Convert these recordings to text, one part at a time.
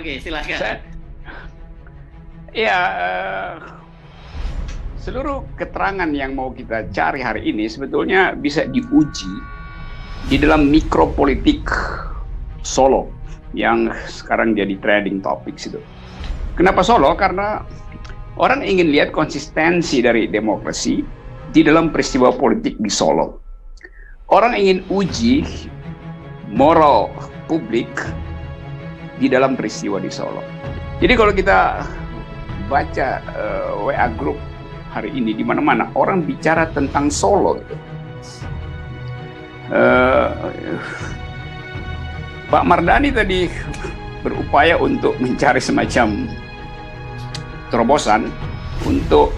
Oke, silakan. Ya, seluruh keterangan yang mau kita cari hari ini sebetulnya bisa diuji di dalam mikropolitik Solo yang sekarang jadi trending topics itu. Kenapa Solo? Karena orang ingin lihat konsistensi dari demokrasi di dalam peristiwa politik di Solo. Orang ingin uji moral publik di dalam peristiwa di Solo. Jadi kalau kita baca WA group hari ini di mana-mana orang bicara tentang Solo gitu. Pak Mardhani tadi berupaya untuk mencari semacam terobosan untuk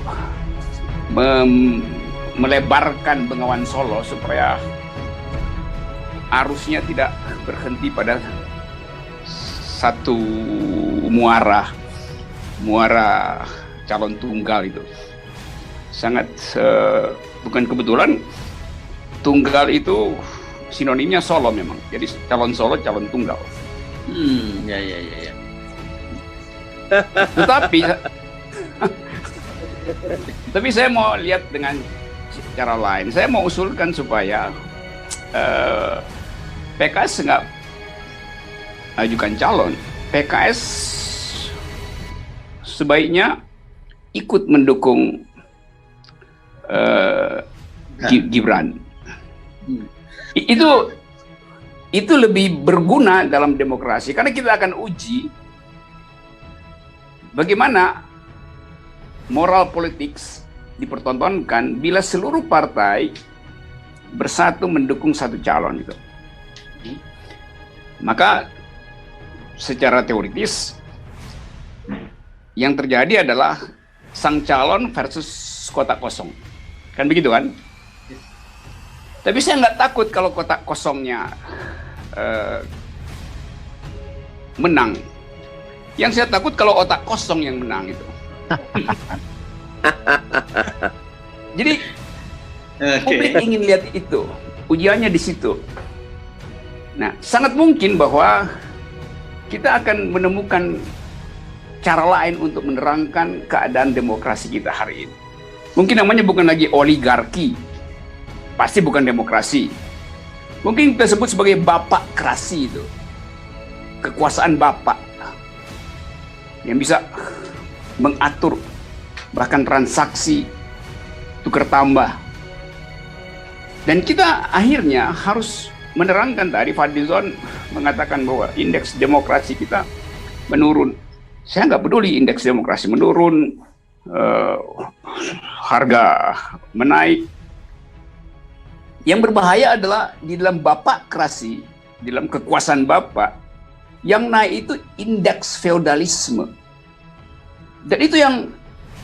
melebarkan Bengawan Solo supaya arusnya tidak berhenti pada satu muara calon tunggal itu. Sangat bukan kebetulan tunggal itu sinonimnya Solo memang. Jadi calon Solo, calon tunggal. Ya. Tapi saya mau lihat dengan cara lain. Saya mau usulkan supaya PKS nggak ajukan calon. PKS sebaiknya ikut mendukung Gibran. Itu lebih berguna dalam demokrasi karena kita akan uji bagaimana moral politik dipertontonkan bila seluruh partai bersatu mendukung satu calon itu. Maka secara teoritis yang terjadi adalah sang calon versus kotak kosong. Kan begitu kan? Tapi saya nggak takut kalau kotak kosongnya menang. Yang saya takut kalau otak kosong yang menang itu. Jadi publik ingin lihat itu, ujiannya di situ. Nah, sangat mungkin bahwa kita akan menemukan cara lain untuk menerangkan keadaan demokrasi kita hari ini. Mungkin namanya bukan lagi oligarki, pasti bukan demokrasi. Mungkin kita sebut sebagai bapakkrasi itu, kekuasaan bapak yang bisa mengatur bahkan transaksi tukar tambah. Dan kita akhirnya harus menerangkan tadi Fadlizon mengatakan bahwa indeks demokrasi kita menurun. Saya nggak peduli indeks demokrasi menurun, harga menaik. Yang berbahaya adalah di dalam bapakkrasi, di dalam kekuasaan bapak, yang naik itu indeks feodalisme. Dan itu yang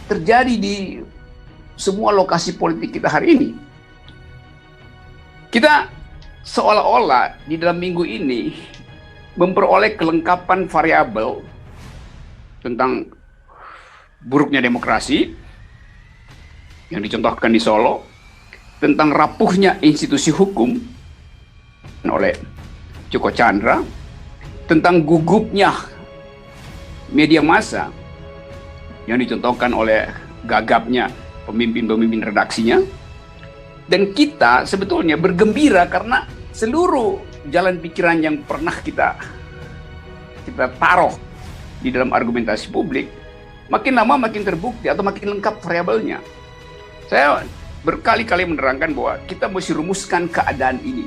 terjadi di semua lokasi politik kita hari ini. Kita seolah-olah di dalam minggu ini memperoleh kelengkapan variabel tentang buruknya demokrasi yang dicontohkan di Solo, tentang rapuhnya institusi hukum oleh Joko Chandra, tentang gugupnya media massa yang dicontohkan oleh gagapnya pemimpin-pemimpin redaksinya. Dan kita sebetulnya bergembira karena seluruh jalan pikiran yang pernah kita taruh di dalam argumentasi publik makin lama makin terbukti atau makin lengkap variabelnya. Saya berkali-kali menerangkan bahwa kita mesti rumuskan keadaan ini.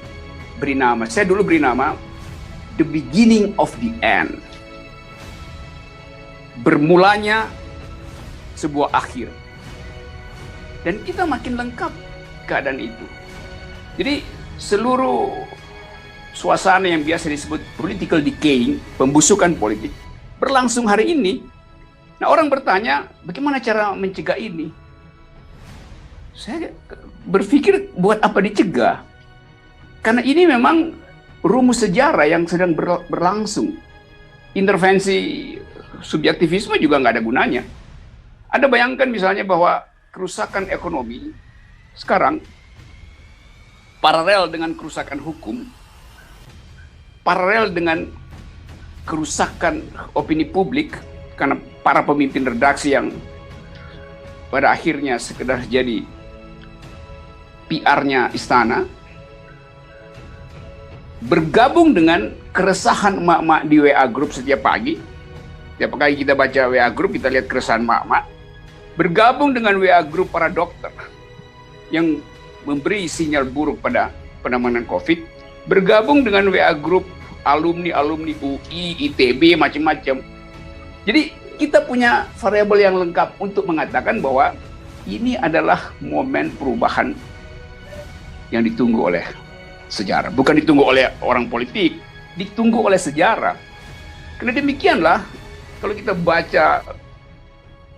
Saya dulu beri nama the beginning of the end. Bermulanya sebuah akhir. Dan kita makin lengkap keadaan itu. Jadi seluruh suasana yang biasa disebut political decaying, pembusukan politik, berlangsung hari ini. Nah, orang bertanya, bagaimana cara mencegah ini? Saya berpikir buat apa dicegah? Karena ini memang rumus sejarah yang sedang berlangsung. Intervensi subjektivisme juga nggak ada gunanya. Anda bayangkan misalnya bahwa kerusakan ekonomi sekarang paralel dengan kerusakan hukum, paralel dengan kerusakan opini publik karena para pemimpin redaksi yang pada akhirnya sekedar jadi PR-nya istana, bergabung dengan keresahan emak-emak di WA Group setiap pagi. Setiap kali kita baca WA Group, kita lihat keresahan emak-emak. Bergabung dengan WA Group para dokter yang memberi sinyal buruk pada penanganan COVID. Bergabung dengan WA Group alumni-alumni UI, ITB, macam-macam. Jadi kita punya variabel yang lengkap untuk mengatakan bahwa ini adalah momen perubahan yang ditunggu oleh sejarah. Bukan ditunggu oleh orang politik, ditunggu oleh sejarah. Karena demikianlah, kalau kita baca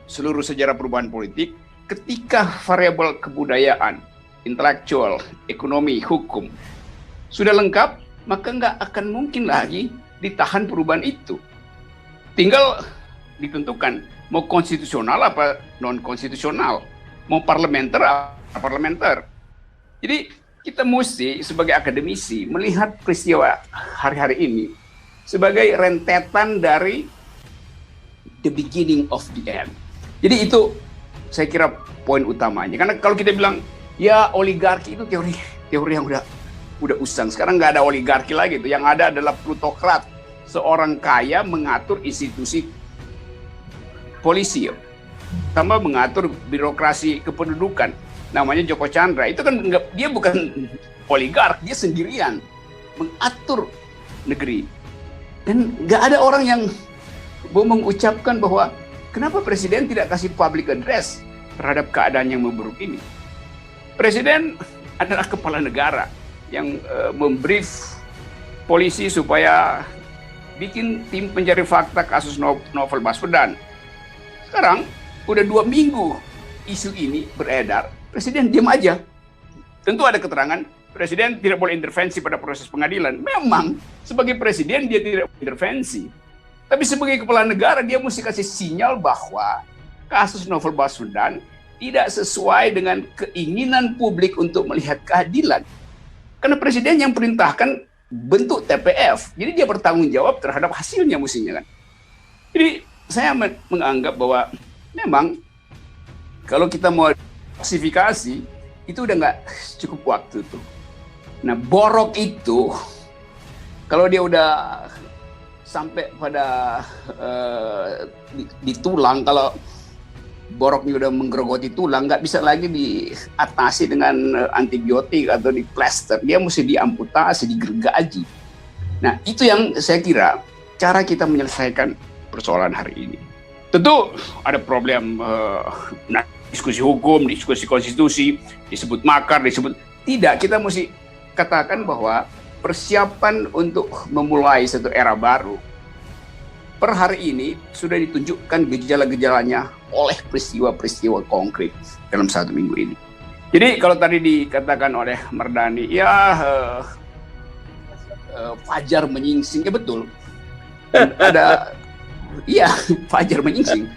seluruh sejarah perubahan politik, ketika variabel kebudayaan, intelektual, ekonomi, hukum sudah lengkap, maka nggak akan mungkin lagi ditahan perubahan itu. Tinggal ditentukan mau konstitusional apa non konstitusional, mau parlementer apa parlementer. Jadi kita mesti sebagai akademisi melihat peristiwa hari-hari ini sebagai rentetan dari the beginning of the end. Jadi itu saya kira poin utamanya. Karena kalau kita bilang ya oligarki itu teori yang udah usang. Sekarang nggak ada oligarki lagi tuh. Yang ada adalah plutokrat, seorang kaya mengatur institusi polisi, tambah mengatur birokrasi kependudukan. Namanya Joko Chandra. Itu kan dia bukan oligark, dia sendirian mengatur negeri. Dan nggak ada orang yang mau mengucapkan bahwa kenapa presiden tidak kasih public address terhadap keadaan yang memburuk ini. Presiden adalah kepala negara yang membrief polisi supaya bikin tim pencari fakta kasus Novel Baswedan. Sekarang udah 2 minggu isu ini beredar, presiden diam aja. Tentu ada keterangan presiden tidak boleh intervensi pada proses pengadilan. Memang sebagai presiden dia tidak intervensi. Tapi sebagai kepala negara dia mesti kasih sinyal bahwa kasus Novel Baswedan tidak sesuai dengan keinginan publik untuk melihat keadilan. Karena presiden yang perintahkan bentuk TPF, jadi dia bertanggung jawab terhadap hasilnya mestinya kan. Jadi saya menganggap bahwa memang kalau kita mau klasifikasi itu udah nggak cukup waktu tuh. Nah borok itu kalau dia udah sampai pada di tulang, kalau boroknya udah menggerogoti tulang, nggak bisa lagi diatasi dengan antibiotik atau di plester. Dia mesti diamputasi, digergaji. Nah, itu yang saya kira cara kita menyelesaikan persoalan hari ini. Tentu ada problem diskusi hukum, diskusi konstitusi, disebut makar, disebut tidak. Kita mesti katakan bahwa persiapan untuk memulai satu era baru per hari ini sudah ditunjukkan gejala-gejalanya oleh peristiwa-peristiwa konkret dalam 1 minggu ini. Jadi kalau tadi dikatakan oleh Mardhani, ya fajar menyingsing, ya betul. Ada, iya fajar menyingsing.